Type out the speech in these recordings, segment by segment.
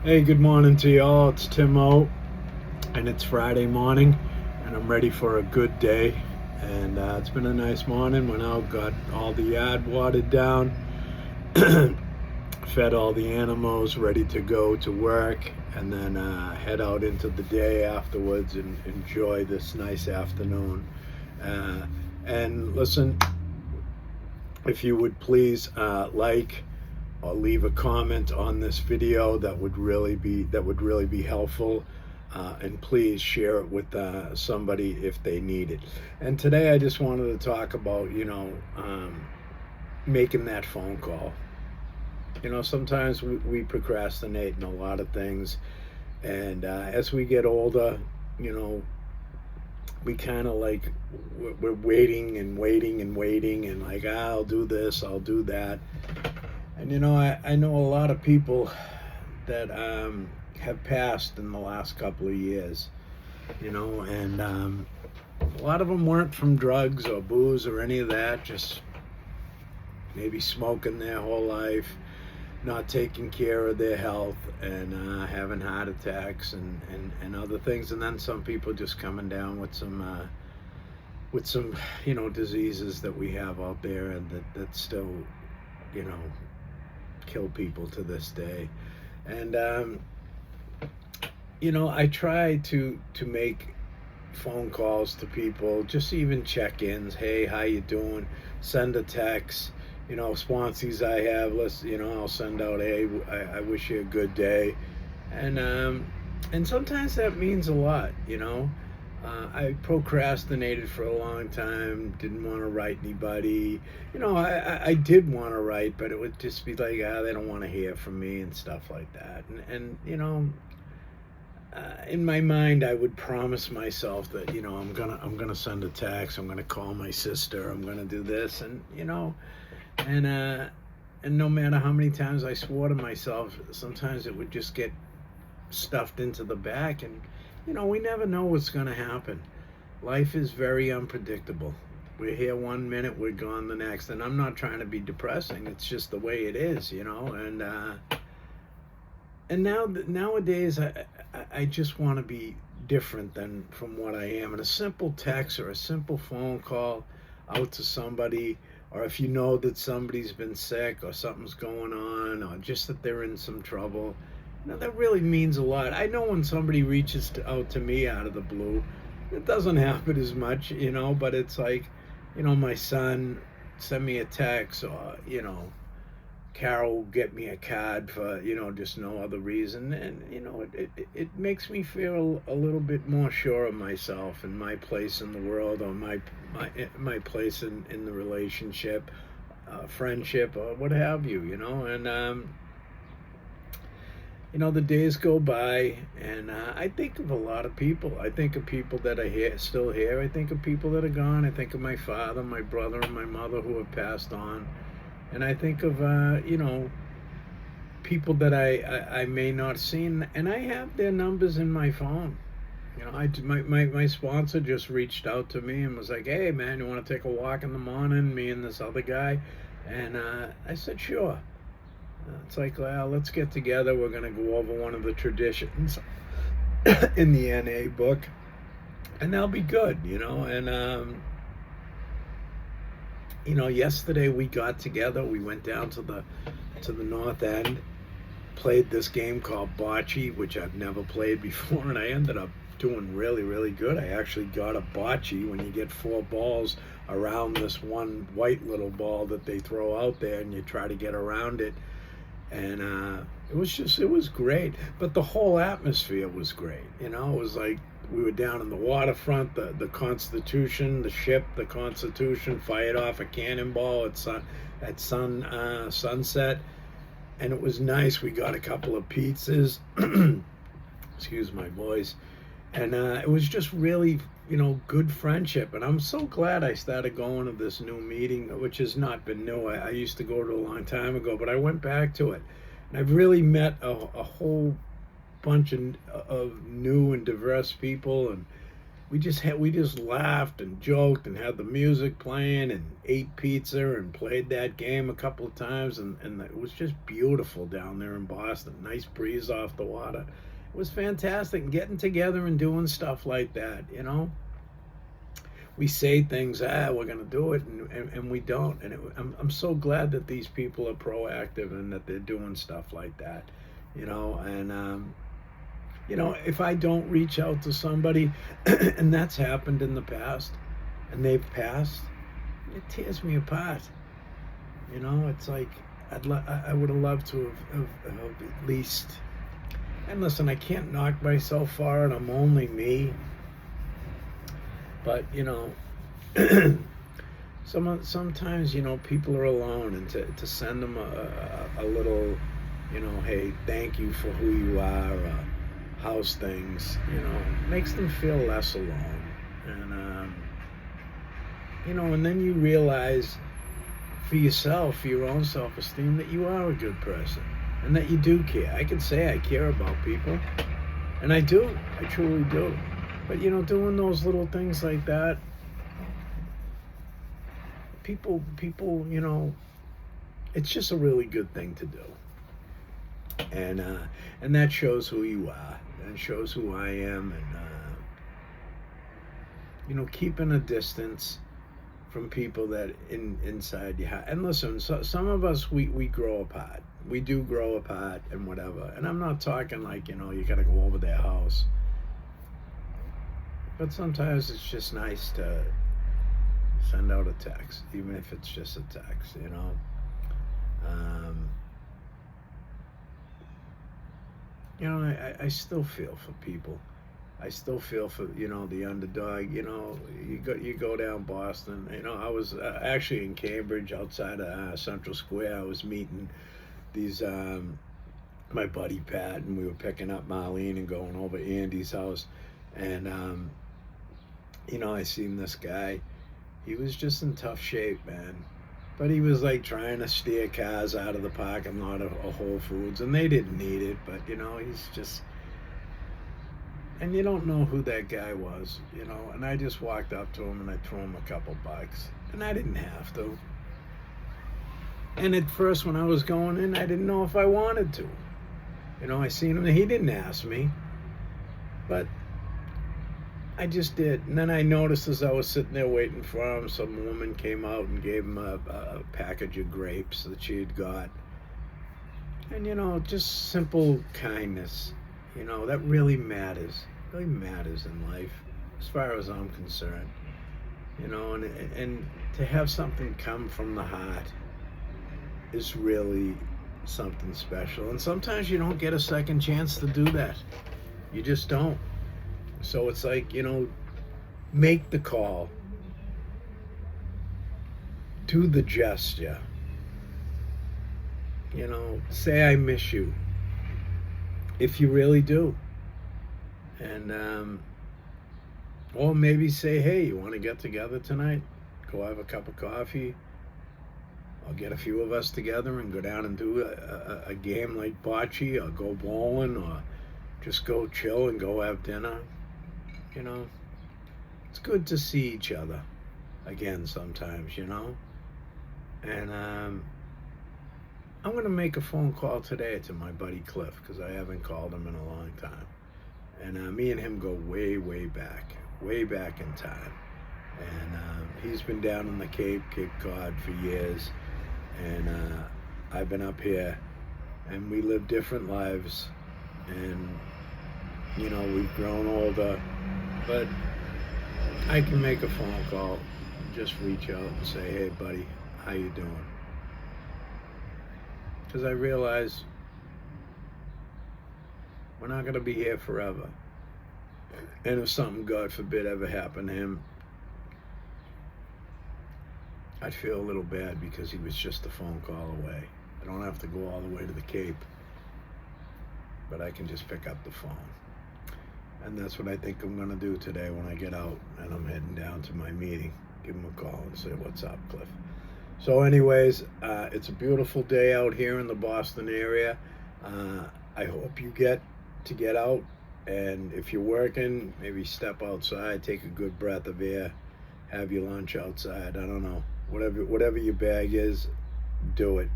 Hey, good morning to y'all. It's Tim O, and it's Friday morning, and I'm ready for a good day. And it's been a nice morning. Went out, got all the yard watered down, fed all the animals, ready to go to work, and then head out into the day afterwards and enjoy this nice afternoon. Uh, and listen, if you would please like or leave a comment on this video, that would really be helpful. And please share it with somebody if they need it. And today I just wanted to talk about making that phone call. Sometimes we procrastinate in a lot of things, and as we get older, you know we kind of like we're waiting and waiting and waiting, and like, I'll do this, I'll do that. And I know a lot of people that have passed in the last couple of years, and a lot of them weren't from drugs or booze or any of that, just maybe smoking their whole life, not taking care of their health, and having heart attacks and other things. And then some people just coming down with some diseases that we have out there, and that still you know kill people to this day. And I try to make phone calls to people, just even check-ins. Hey, how you doing? Send a text. Sponsees I have, I'll send out, hey, I wish you a good day. And sometimes that means a lot. I procrastinated for a long time, didn't want to write anybody. I did want to write, but it would just be like, they don't want to hear from me and stuff like that. In my mind, I would promise myself that I'm gonna send a text, I'm gonna call my sister, I'm gonna do this, and no matter how many times I swore to myself, sometimes it would just get stuffed into the back. And we never know what's going to happen. Life is very unpredictable. We're here one minute, we're gone the next. And I'm not trying to be depressing, it's just the way it is. And nowadays I just want to be different than from what I am. And a simple text or a simple phone call out to somebody, or if you know that somebody's been sick or something's going on, or just that they're in some trouble, that really means a lot. I know when somebody reaches out to me out of the blue, it doesn't happen as much, but it's like, my son sent me a text, or, Carol get me a card for, just no other reason. And, it makes me feel a little bit more sure of myself and my place in the world, or my place in the relationship, friendship, or what have you, and, the days go by, and I think of a lot of people. I think of people that are here, still here. I think of people that are gone. I think of my father, my brother, and my mother who have passed on. And I think of, people that I may not see, and I have their numbers in my phone. My sponsor just reached out to me and was like, hey, man, you want to take a walk in the morning, me and this other guy? And I said, sure. It's like, well, let's get together. We're going to go over one of the traditions in the NA book, and that'll be good, And, yesterday we got together. We went down to the North End, played this game called Bocce, which I've never played before, and I ended up doing really, really good. I actually got a bocce when you get 4 balls around this one white little ball that they throw out there, and you try to get around it. And it was great. But the whole atmosphere was great. It was like we were down in the waterfront. The Constitution, the ship, the Constitution, fired off a cannonball at sunset, and it was nice. We got a couple of pizzas. Excuse my voice. And it was just really, good friendship. And I'm so glad I started going to this new meeting, which has not been new. I used to go to it a long time ago, but I went back to it. And I've really met a whole bunch of new and diverse people. we just laughed and joked and had the music playing and ate pizza and played that game a couple of times, and it was just beautiful down there in Boston. Nice breeze off the water. It was fantastic, and getting together and doing stuff like that, you know. We say things, we're going to do it, and we don't. And I'm so glad that these people are proactive and that they're doing stuff like that, you know. And you know, if I don't reach out to somebody, and that's happened in the past, and they've passed, it tears me apart. You know, it's like I would have loved to have at least. And listen, I can't knock myself for it. I'm only me. But you know, sometimes, you know, people are alone, and to send them a little, you know, hey, thank you for who you are. How's things, you know, makes them feel less alone. And you know, and then you realize for yourself, for your own self-esteem, that you are a good person and that you do care. I can say I care about people, and I do. I truly do. But you know, doing those little things like that, people, you know, it's just a really good thing to do. And that shows who you are, and shows who I am, and you know, keeping a distance from people that inside you. And listen, so some of us, we grow apart. We do grow apart and whatever. And I'm not talking like, you know, you got to go over their house. But sometimes it's just nice to send out a text, even if it's just a text, you know. You know, I still feel for people. I still feel for, you know, the underdog. You know, you go down Boston. You know, I was actually in Cambridge, outside of Central Square. I was meeting these my buddy Pat, and we were picking up Marlene and going over Andy's house. And you know, I seen this guy. He was just in tough shape, man. But he was like trying to steer cars out of the parking lot of Whole Foods, and they didn't need it. But you know, he's just, and you don't know who that guy was, you know. And I just walked up to him and I threw him a couple bucks, and I didn't have to. And at first, when I was going in, I didn't know if I wanted to. You know, I seen him, and he didn't ask me, but I just did. And then I noticed as I was sitting there waiting for him, some woman came out and gave him a package of grapes that she had got. And, you know, just simple kindness, you know, that really matters. Really matters in life, as far as I'm concerned. You know, and to have something come from the heart is really something special. And sometimes you don't get a second chance to do that. You just don't. So it's like, you know, make the call, do the gesture, you know, say I miss you, if you really do. And or maybe say, hey, you want to get together tonight? Go have a cup of coffee. I'll get a few of us together and go down and do a game like bocce, or go bowling, or just go chill and go have dinner. You know, it's good to see each other again sometimes, you know. And I'm going to make a phone call today to my buddy Cliff, because I haven't called him in a long time. And me and him go way back in time. And he's been down on the Cape Cod for years. And I've been up here, and we live different lives. And, you know, we've grown older. But I can make a phone call, just reach out and say, hey, buddy, how you doing? Because I realize we're not going to be here forever. And if something, God forbid, ever happened to him, I'd feel a little bad, because he was just a phone call away. I don't have to go all the way to the Cape, but I can just pick up the phone. And that's what I think I'm going to do today when I get out and I'm heading down to my meeting. Give him a call and say, what's up, Cliff? So anyways, it's a beautiful day out here in the Boston area. I hope you get out And if you're working, maybe step outside, take a good breath of air, have your lunch outside. I don't know, whatever your bag is, do it,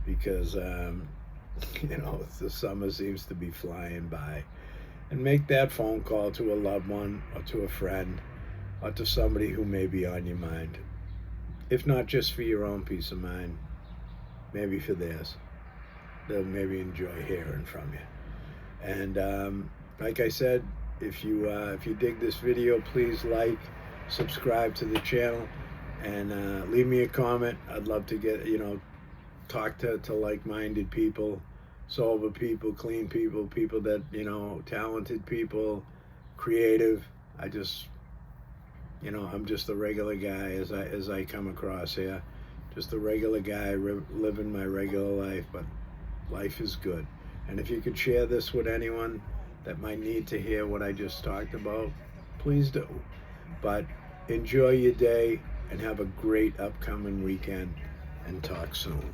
because the summer seems to be flying by. And make that phone call to a loved one or to a friend or to somebody who may be on your mind. If not just for your own peace of mind, maybe for theirs. They'll maybe enjoy hearing from you. And like I said, if you dig this video, please like, subscribe to the channel, and leave me a comment. I'd love to get talk to like-minded people, sober people, clean people, people that talented people, creative. I'm just a regular guy as I come across here, just a regular guy living my regular life, but life is good. And if you could share this with anyone that might need to hear what I just talked about, please do. But enjoy your day and have a great upcoming weekend, and talk soon.